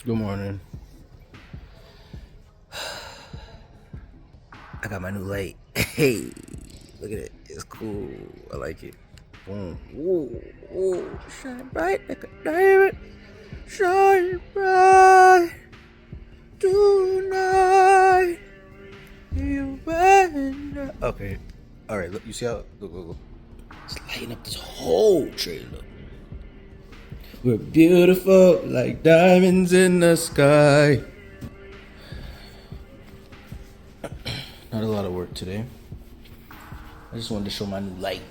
Good morning. I got my new light. Hey, look at it. It's cool. I like it. Boom. Ooh, ooh. Shine bright like a diamond. Shine bright tonight. You better. Okay. All right. Look. You see how? Look. It's lighting up this whole trailer. We're beautiful like diamonds in the sky. Not a lot of work today. I just wanted to show my new light.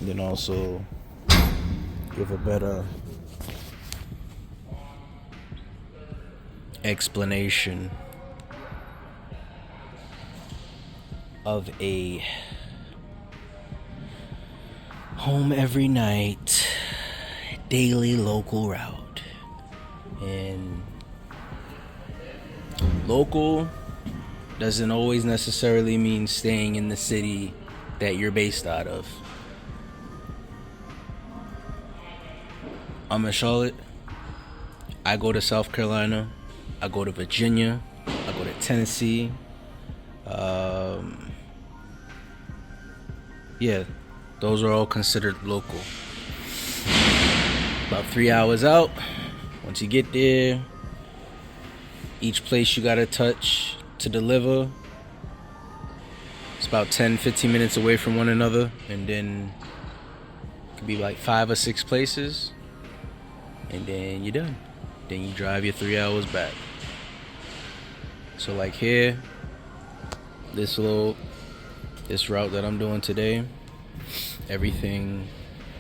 And then also give a better explanation of a home every night, daily local route. And local doesn't always necessarily mean staying in the city that you're based out of. I'm in Charlotte. I go to South Carolina. I go to Virginia. I go to Tennessee. Yeah, those are all considered local. About 3 hours out. Once you get there, each place you gotta touch to deliver, it's about 10-15 minutes away from one another, and then it could be like 5 or 6 places, and then you're done. Then you drive your 3 hours back. So like here, this route that I'm doing today, everything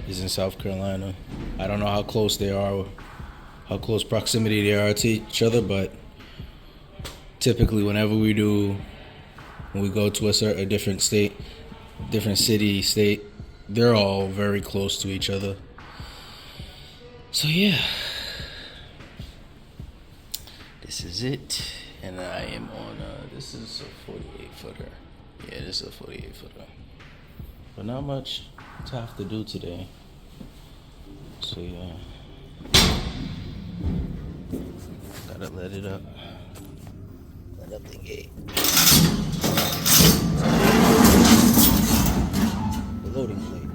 is in South Carolina. I don't know how close they are, how close proximity they are to each other, but typically whenever we go to a different state, different city, state, they're all very close to each other. So yeah, this is it. And I am on, this is a 48 footer. Yeah, this is a 48 footer. But not much to have to do today. So yeah, gotta let it up. Let up the gate. The loading plate.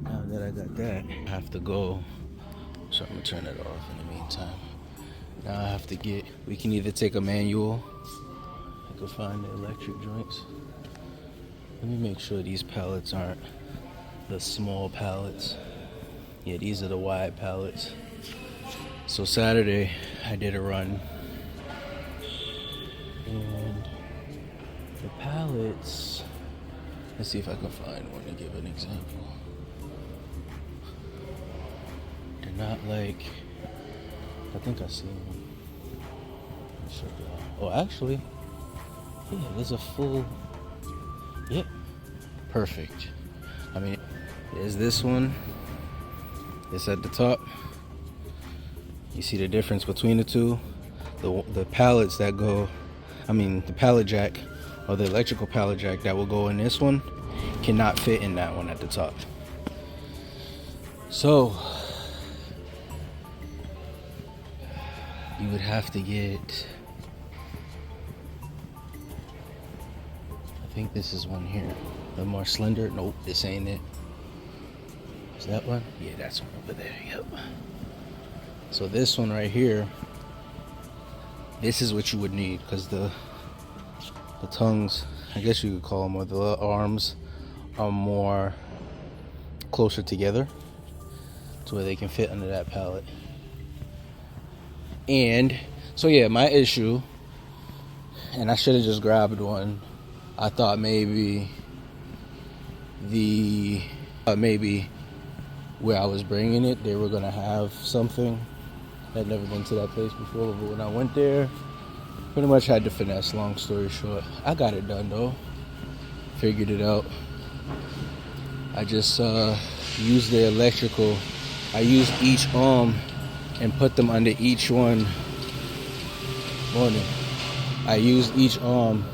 Now that I got that, I have to go. So I'm gonna turn it off in the meantime. Now I have to we can either take a manual. I can find the electric joints. Let me make sure these pallets aren't the small pallets. Yeah, these are the wide pallets. So Saturday, I did a run. And the pallets, let's see if I can find one to give an example. They're not like, I think I see one. Oh, actually, yeah, there's a full, yep, perfect. I mean, there's this one. It's at the top. You see the difference between the two? The pallets that go, the pallet jack or the electrical pallet jack that will go in this one cannot fit in that one at the top. So you would have to get, I think this is one here, the more slender. Nope, this ain't it. Is that one? Yeah, that's one over there. Yep. So this one right here, this is what you would need, because the tongues, I guess you could call them, or the arms are more closer together to where they can fit under that pallet. And so yeah, my issue, and I should have just grabbed one. I thought maybe where I was bringing it, they were gonna have something. I'd never been to that place before, but when I went there, pretty much had to finesse. Long story short, I got it done though. Figured it out. I just used the electrical. I used each arm and put them under each one. Morning. I used each arm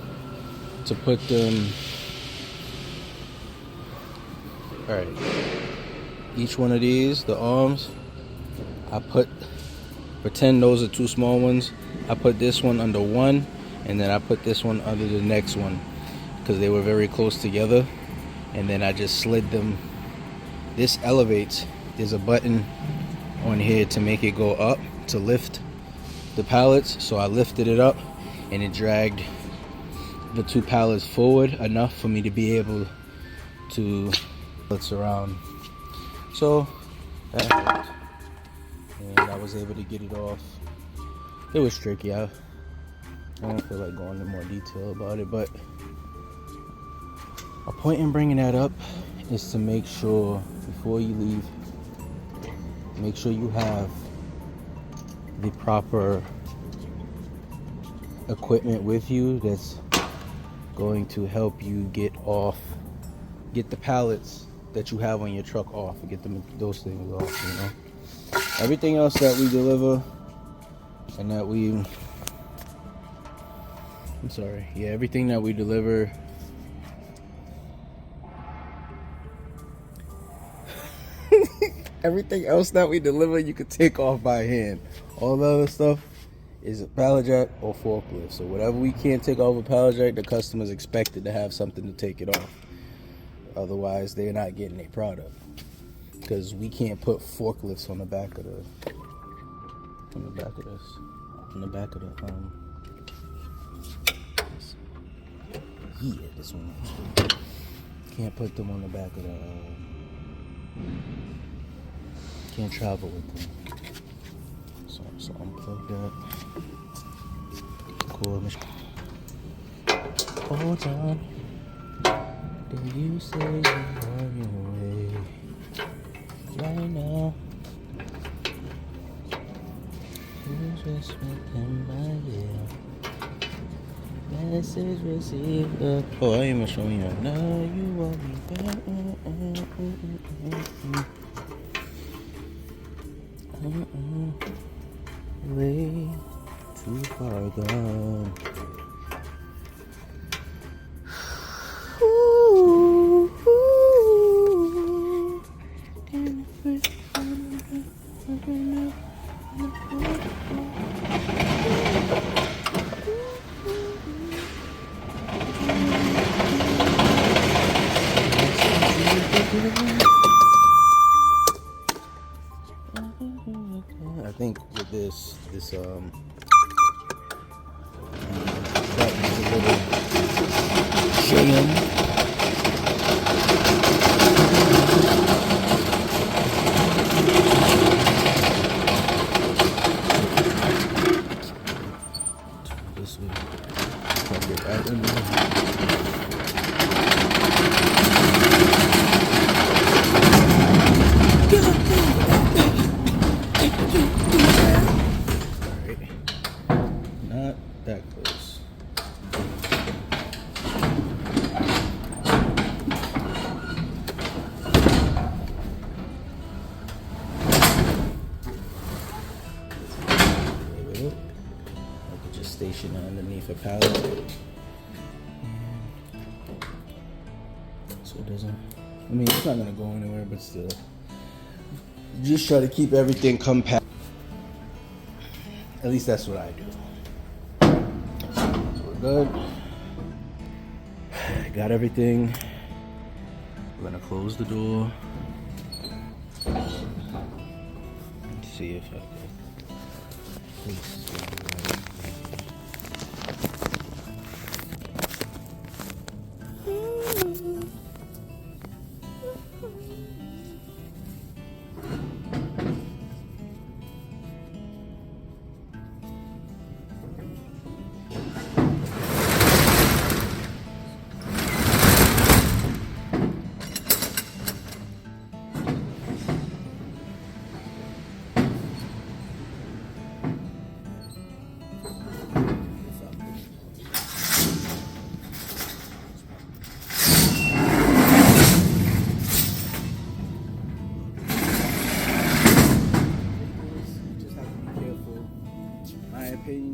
to put them. All right. each one of these, the arms, pretend those are two small ones. I put this one under one, and then I put this one under the next one because they were very close together. And then I just slid them. This elevates. There's a button on here to make it go up, to lift the pallets. So I lifted it up, and it dragged the two pallets forward enough for me to be able to flip around. So that helped, and I was able to get it off. It was tricky. I don't feel like going into more detail about it, but a point in bringing that up is to make sure before you leave, make sure you have the proper equipment with you that's going to help you get the pallets that you have on your truck off, and get those things off, you know. Everything else that we deliver and that everything that we deliver everything else that we deliver you could take off by hand. All the other stuff is a pallet jack or forklift. So whatever we can't take off a pallet jack, the customer's expected to have something to take it off. Otherwise, they're not getting their product. Because we can't put forklifts on the back of this. This one. Can't put them on the back of the. Can't travel with them. So unplug that. Cool. Hold on. Did you say you are your way? Right now. You just within my ear. Message received. Oh, I ain't even showing you. Now you want me back. Way too far gone. I think with this button is a little jammed. This way. Plug it right in there. Not that close. I could just station it underneath a pallet. So it doesn't, I mean, it's not gonna go anywhere, but still. Just try to keep everything compact. At least that's what I do. So we're good. Got everything. We're gonna close the door. Let's see if I can.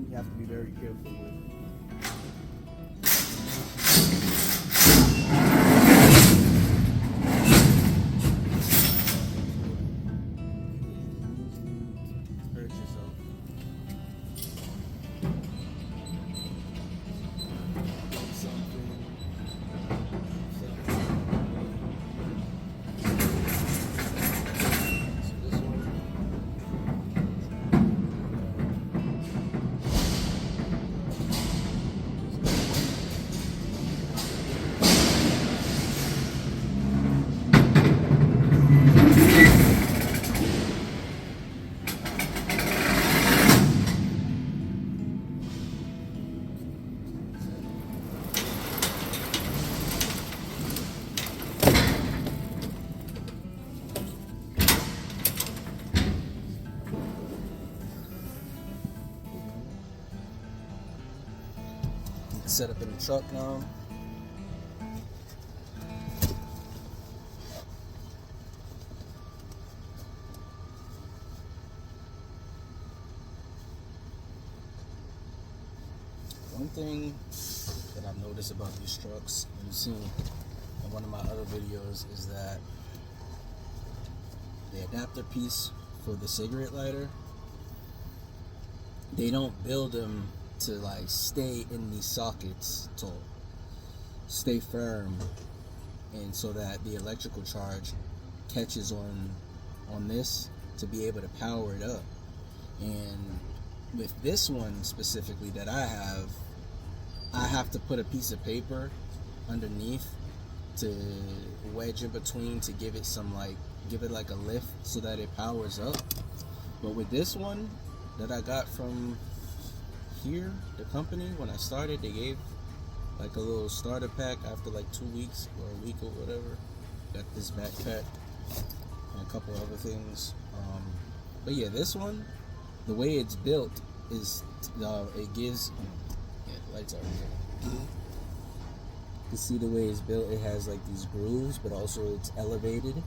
You have to be very careful with. set up in the truck now. One thing that I've noticed about these trucks, and you've seen in one of my other videos, is that the adapter piece for the cigarette lighter, they don't build them to like stay in these sockets to stay firm, and so that the electrical charge catches on this to be able to power it up. And with this one specifically that I have to put a piece of paper underneath to wedge in between to give it like a lift so that it powers up. But with this one that I got from here, the company, when I started, they gave like a little starter pack after like 2 weeks or a week or whatever. Got this backpack and a couple other things. But yeah, this one, the way it's built is it gives the lights are here. You see the way it's built, it has like these grooves, but also it's elevated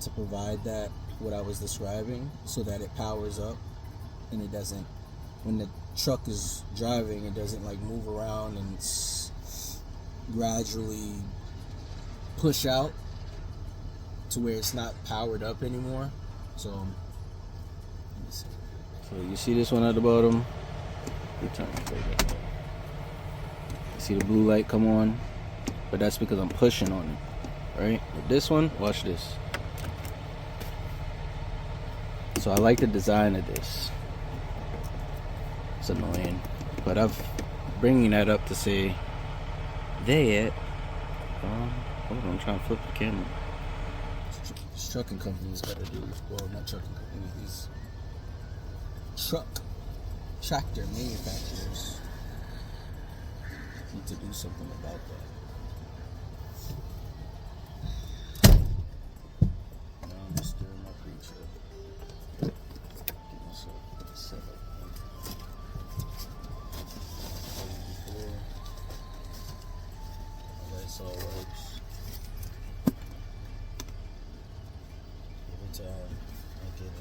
to provide that what I was describing, so that it powers up and it doesn't, when the truck is driving, it doesn't like move around and gradually push out to where it's not powered up anymore. So let me see. So you see this one at the bottom? You see the blue light come on, but that's because I'm pushing on it, right? With this one, watch this. So I like the design of this. It's annoying, but I'm bringing that up to say that. Hold on, I'm trying to flip the camera. These trucking companies gotta do, well, not trucking companies, these tractor manufacturers need to do something about that. Now I'm just doing my pre-trip. Get myself set up. Before. That's all works. Every time I get in.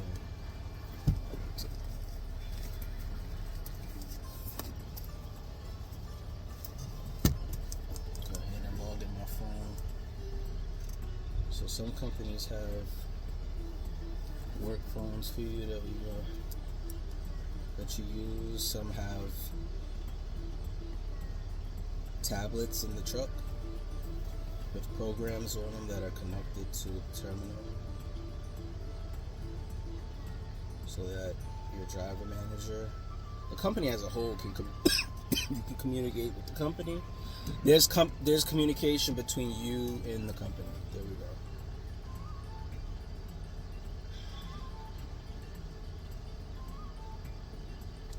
So some companies have work phones for you that you use. Some have tablets in the truck with programs on them that are connected to the terminal, so that your driver manager, the company as a whole, can you can communicate with the company. There's communication between you and the company. There we go.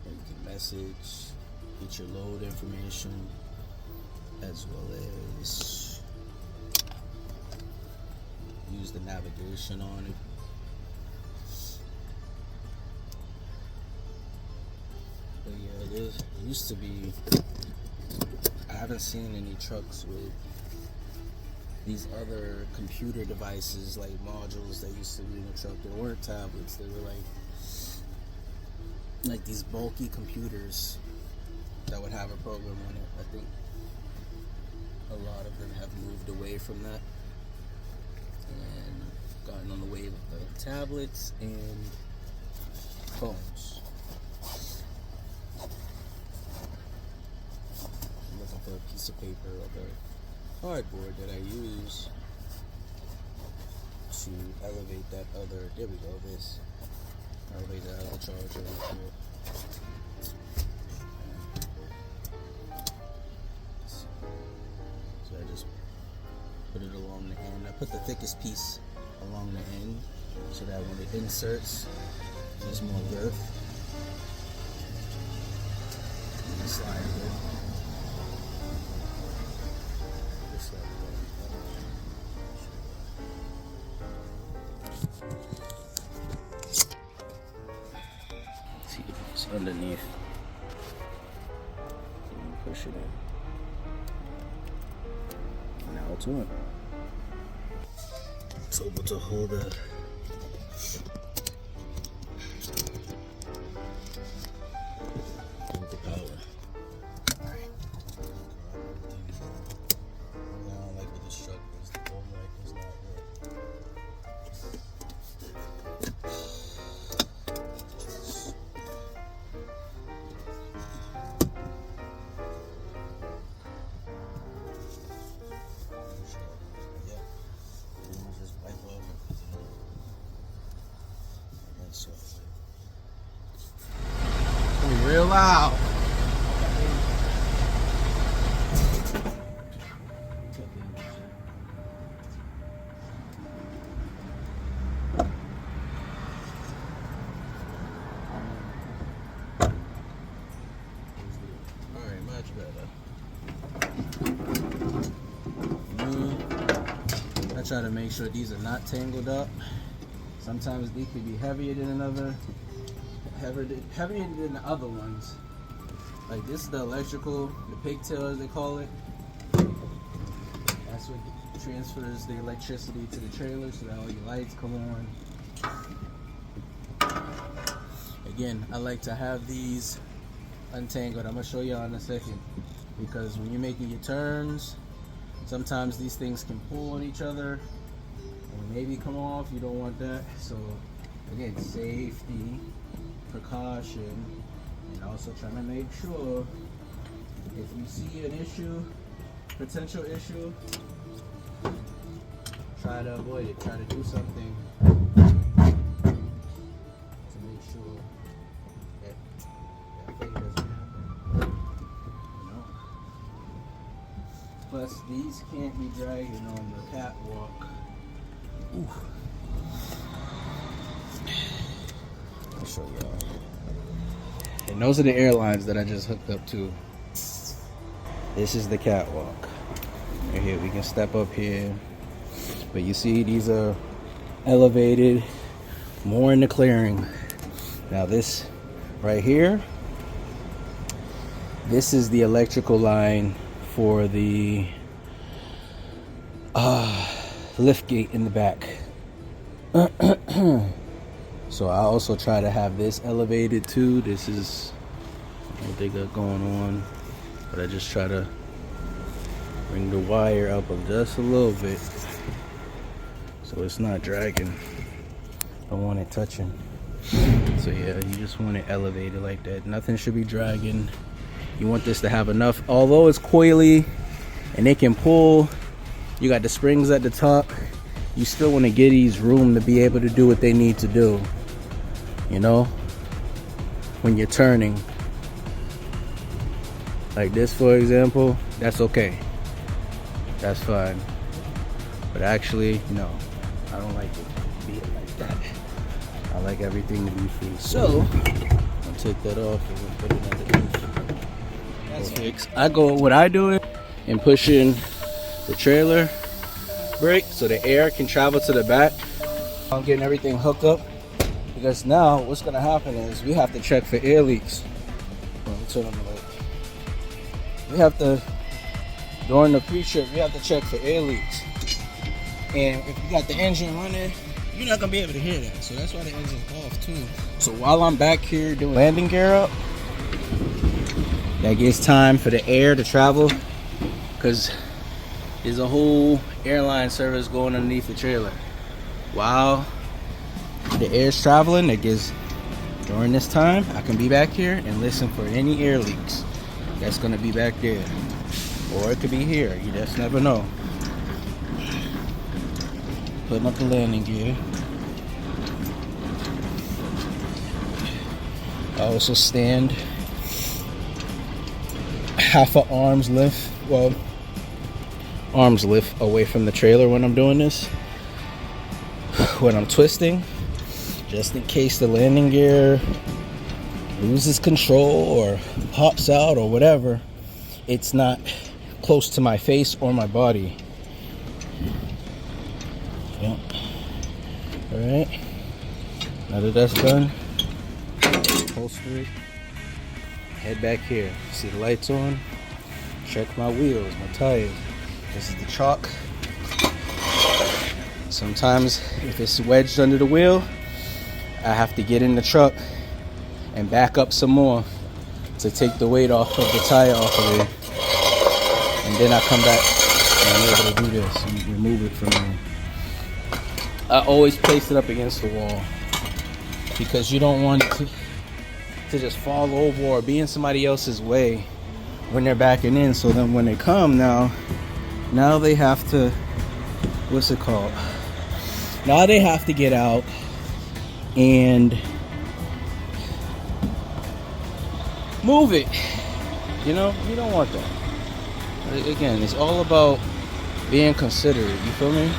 And you can message, get your load information, as well as use the navigation on it. But yeah, it used to be, I haven't seen any trucks with these other computer devices like modules that used to be in the truck. They weren't tablets, they were like these bulky computers that would have a program on it. I think a lot of them have moved away from that and gotten on the wave of tablets and phones. I'm looking for a piece of paper or a cardboard that I use to elevate that other, there we go, this. Elevate that other charger right here. So I just put it along the end. I put the thickest piece along the end so that when it inserts, there's more girth. And slide it in. Just like that. See, it's underneath. That's one. It's able to hold the power. Alright. I don't like with this truck is the home light does not work. Real loud. Alright, much better. I try to make sure these are not tangled up. Sometimes these could be heavier than heavier than the other ones. Like this is the electrical, the pigtail as they call it. That's what transfers the electricity to the trailer so that all your lights come on. Again, I like to have these untangled. I'm gonna show y'all in a second, because when you're making your turns, sometimes these things can pull on each other and maybe come off. You don't want that. So again, safety, precaution, and also trying to make sure if you see an issue, potential issue, try to avoid it. Try to do something to make sure that thing doesn't happen. You know? Plus, these can't be dragging on the catwalk. Ooh. I'll show y'all. And those are the airlines that I just hooked up to. This is the catwalk. Right here, we can step up here. But you see, these are elevated, more in the clearing. Now this right here, this is the electrical line for the lift gate in the back. So I also try to have this elevated too. This is what they got going on, but I just try to bring the wire up just a little bit so it's not dragging. Don't want it touching. So yeah, you just want it elevated like that. Nothing should be dragging. You want this to have enough, although it's coily and it can pull, you got the springs at the top, you still want to give these room to be able to do what they need to do. You know, when you're turning like this, for example, that's okay, that's fine. But actually, no, I don't like it being like that. I like everything to be free. So I'll take that off and we'll put it underneath. That's fixed. What I do is in pushing the trailer brake so the air can travel to the back. I'm getting everything hooked up, because now what's gonna happen is we have to check for air leaks. Turn on the light. We have to, during the pre-trip, we have to check for air leaks. And if you got the engine running, you're not gonna be able to hear that. So that's why the engine's off too. So while I'm back here doing landing gear up, that gives time for the air to travel, because there's a whole airline service going underneath the trailer. While the air's traveling, that gives, during this time, I can be back here and listen for any air leaks that's gonna be back there. Or it could be here, you just never know. Putting up the landing gear. I also stand half an arm's length, well, arm's length away from the trailer when I'm doing this. When I'm twisting, just in case the landing gear loses control or pops out or whatever, it's not close to my face or my body. Yep. Alright, now that that's done, holster it, head back here. See the lights on, check my wheels, my tires. This is the chalk Sometimes if it's wedged under the wheel, I have to get in the truck and back up some more to take the weight off of the tire off of it. And then I come back and I'm able to do this and remove it from there. I always place it up against the wall because you don't want it to just fall over or be in somebody else's way when they're backing in. So then when they come now they have to, what's it called? Now they have to get out and move it. You know, you don't want that. Again, it's all about being considerate. You feel me?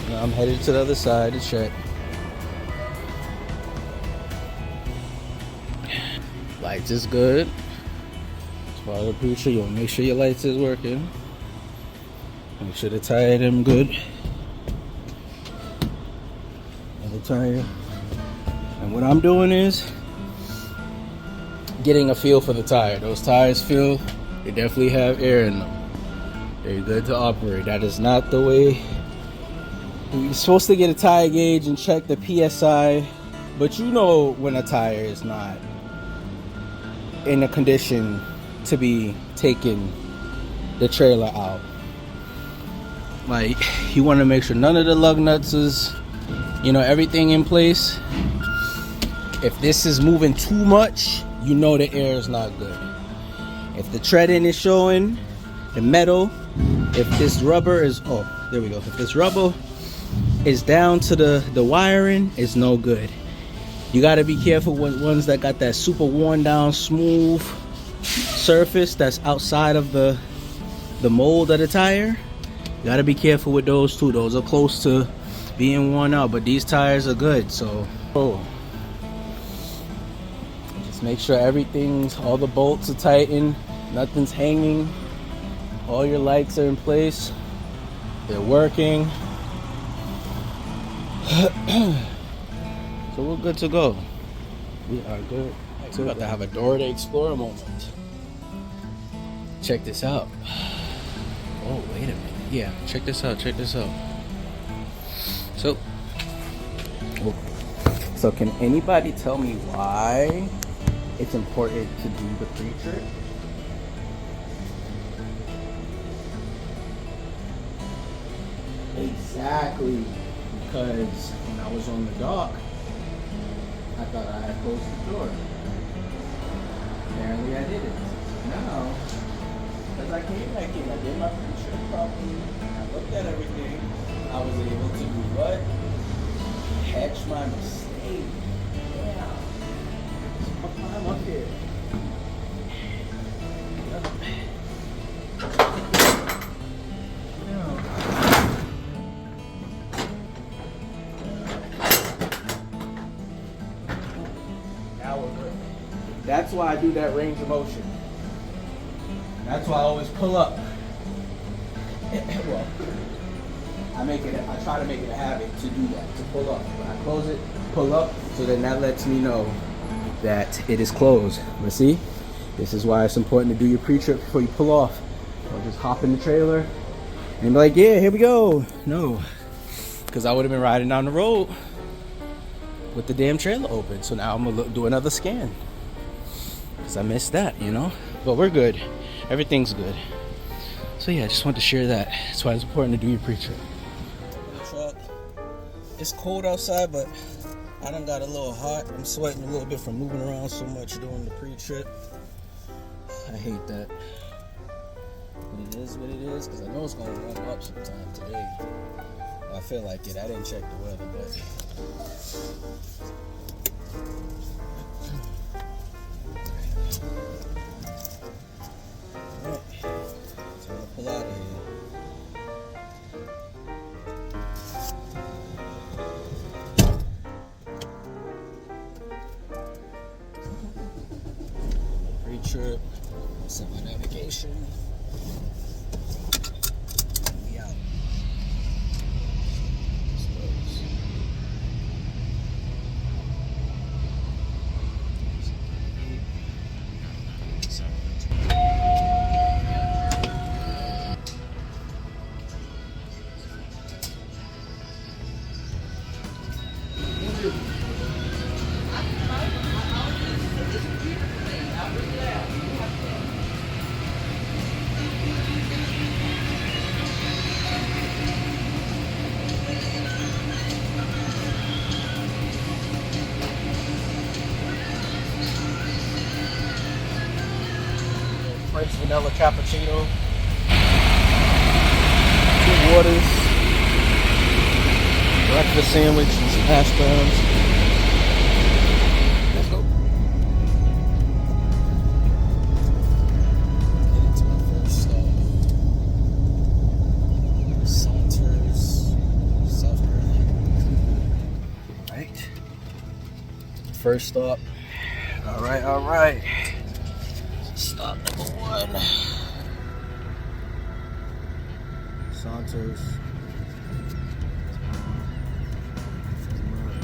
Now I'm headed to the other side to check. Lights is good. As far as the preacher, you'll make sure your lights is working. Make sure the tire them good. Another tire. And what I'm doing is getting a feel for the tire. Those tires feel, they definitely have air in them. They're good to operate. That is not the way. You're supposed to get a tire gauge and check the PSI, but you know when a tire is not in a condition to be taking the trailer out. Like, you want to make sure none of the lug nuts is, you know, everything in place. If this is moving too much, you know the air is not good. If the treading is showing, the metal, if this rubber is, oh, there we go. If this rubber is down to the wiring, it's no good. You got to be careful with ones that got that super worn down, smooth surface that's outside of the mold of the tire. You got to be careful with those too. Those are close to being worn out, but these tires are good. So, just make sure everything's, all the bolts are tightened, nothing's hanging, all your lights are in place, they're working. So we're good to go. We are good. We're about to have a Dora the Explorer moment. Check this out. Oh, wait a minute. Yeah, check this out. Check this out. So can anybody tell me why it's important to do the pre-trip? Exactly. Because when I was on the dock, I thought I had closed the door. Apparently I didn't. Now, as I came back in, I did my pre-trip properly, I looked at everything, I was able to do what? Catch my mistake. Yeah. So I'm up here. That's why I do that range of motion. That's why I always pull up. Well, I try to make it a habit to do that, to pull up. When I close it, pull up, so then that lets me know that it is closed. But see, this is why it's important to do your pre-trip before you pull off. Or just hop in the trailer and be like, yeah, here we go. No, because I would have been riding down the road with the damn trailer open. So now I'm gonna do another scan. I missed that, you know, but we're good. Everything's good. So yeah, I just wanted to share that. That's why it's important to do your pre-trip. Truck. It's cold outside, but I done got a little hot. I'm sweating a little bit from moving around so much during the pre-trip. I hate that, but it is what it is, because I know it's going to warm up sometime today. I feel like it. I didn't check the weather, but pull out of here. Pre-trip, set my navigation. We out. vanilla cappuccino, 2 waters, breakfast sandwich, and some hash browns. Let's go. Headed to my first stop. Saunters, South Carolina. Right. First stop. All right. Stop number 1. Saunters.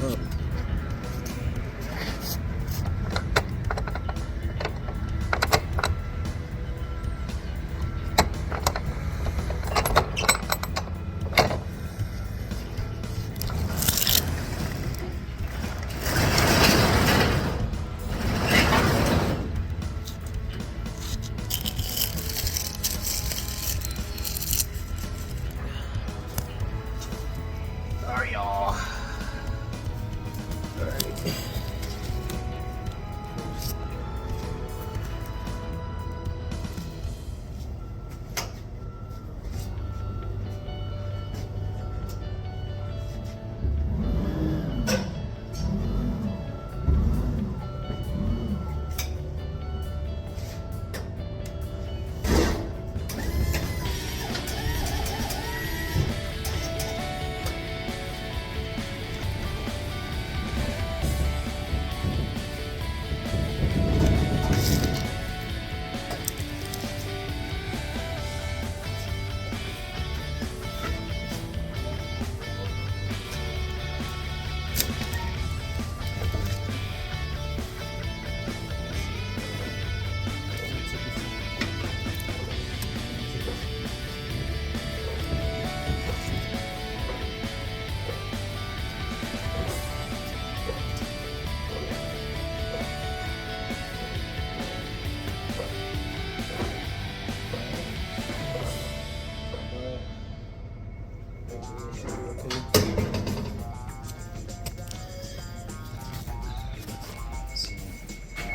Up. Sorry, y'all. Alright.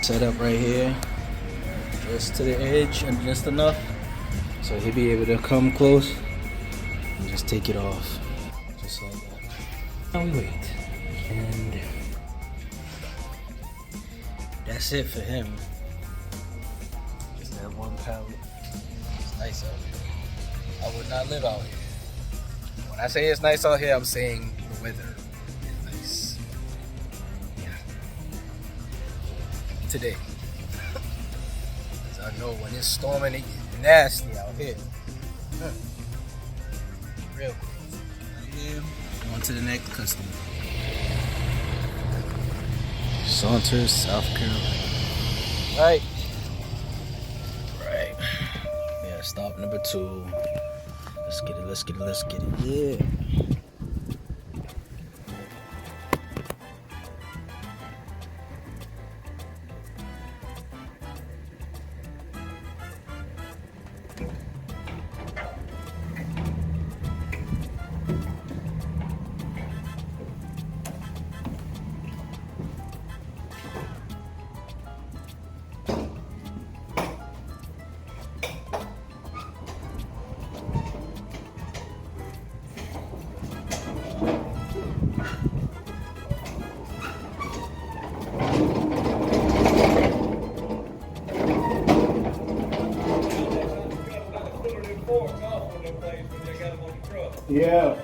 Set up right here, just to the edge and just enough so he'll be able to come close and just take it off, just like that. Now we wait, and that's it for him. Just that one pallet. It's nice out here. I would not live out here. When I say it's nice out here, I'm saying the weather is nice. Yeah. Today. Cause I know when it's storming, it gets nasty out here. Real close. Right here. On to the next customer. Saunters, South Carolina. Right. Yeah, stop number 2. Let's get it. Yeah. Yeah.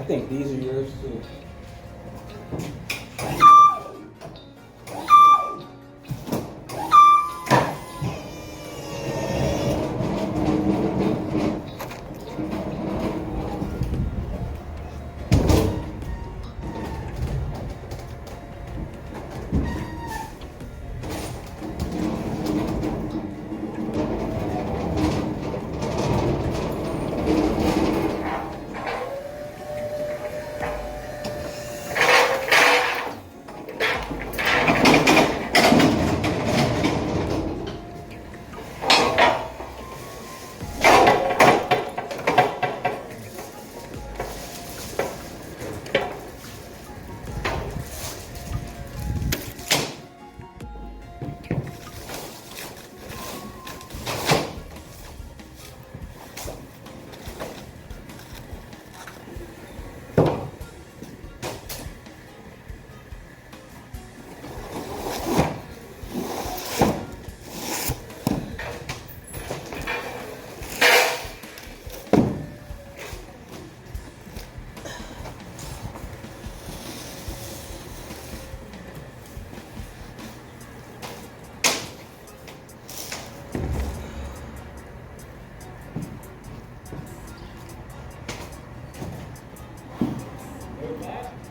I think these are yours too.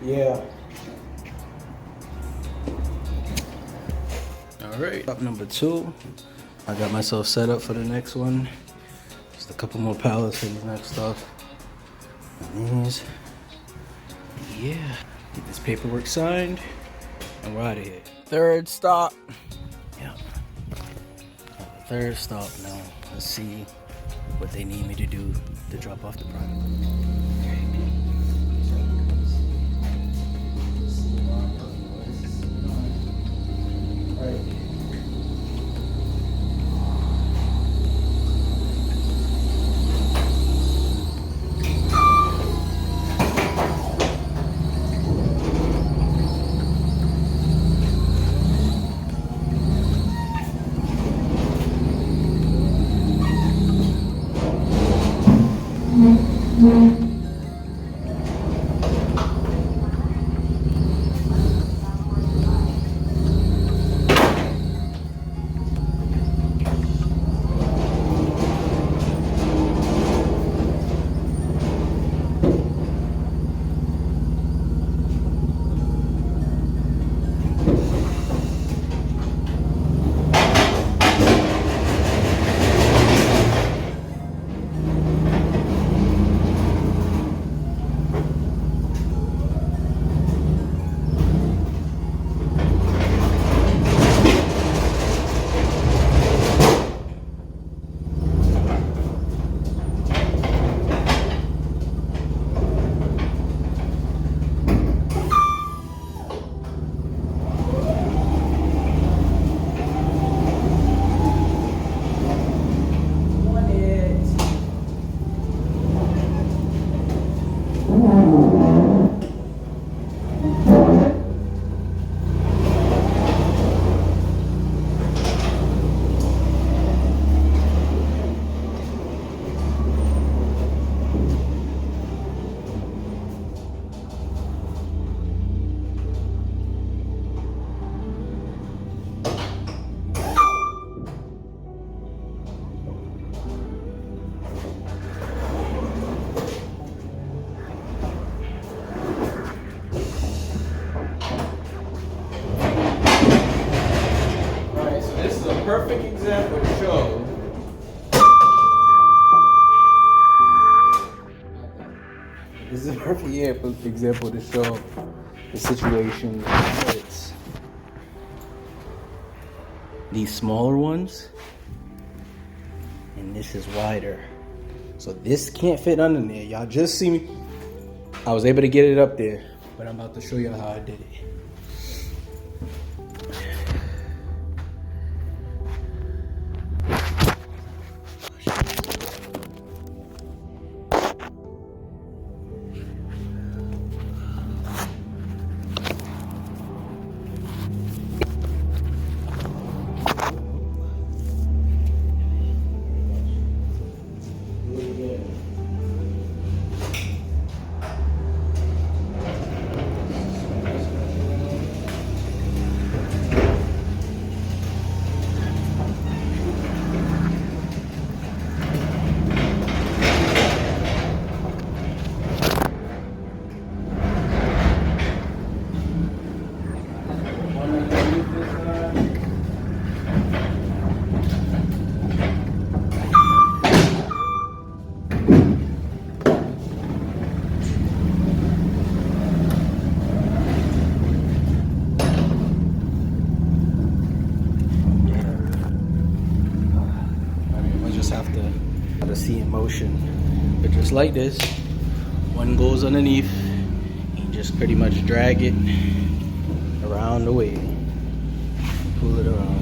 Yeah. All right. Up number 2. I got myself set up for the next one. Just a couple more pallets for the next stuff. And these. Yeah. Get this paperwork signed, and we're out of here. Third stop. Yeah. Third stop now. Let's see what they need me to do to drop off the product. Perfect example to show. This is a perfect example to show the situation. It's these smaller ones, and this is wider. So this can't fit under there. Y'all just see me. I was able to get it up there, but I'm about to show you how I did it. motion. But just like this, one goes underneath, and you just pretty much drag it around the way. Pull it around.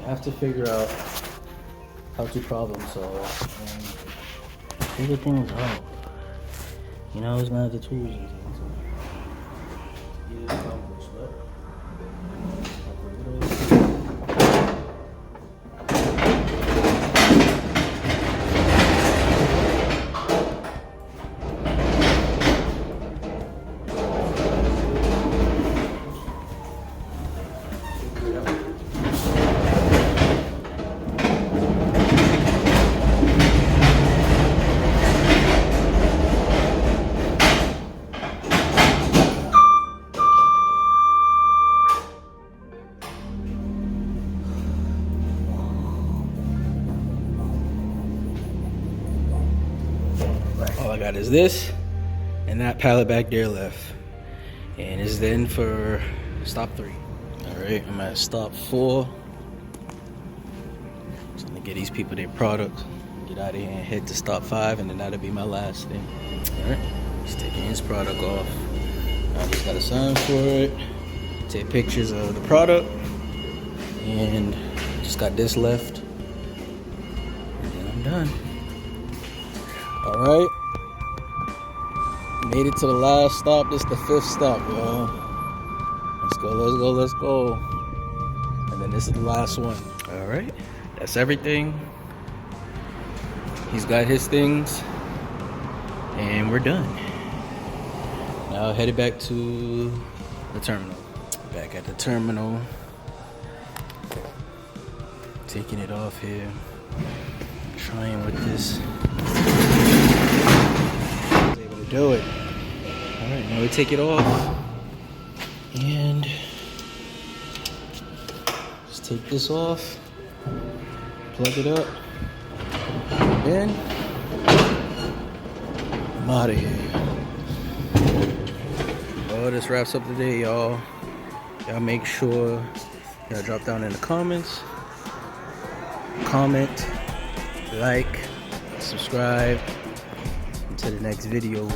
Have to figure out how to problem solve and figure things out. You know, it's not the tools and things. It is complex, but all I got is this and that pallet back there left. And it's then for stop 3. Alright, I'm at stop 4. Just gonna get these people their product, get out of here and head to stop 5, and then that'll be my last thing. Alright, he's taking his product off. I just gotta sign for it, take pictures of the product, and just got this left. And then I'm done. Alright. Made it to the last stop. This is the 5th stop, y'all. Let's go, let's go, let's go. And then this is the last one. Alright. That's everything. He's got his things. And we're done. Now headed back to the terminal. Back at the terminal. Taking it off here. Trying with this. I was able to do it. Alright, now we take it off. And just take this off. Plug it up. And I'm out of here. So this wraps up the day, y'all. Y'all make sure y'all drop down in the comments. Comment, like, subscribe. Until the next video.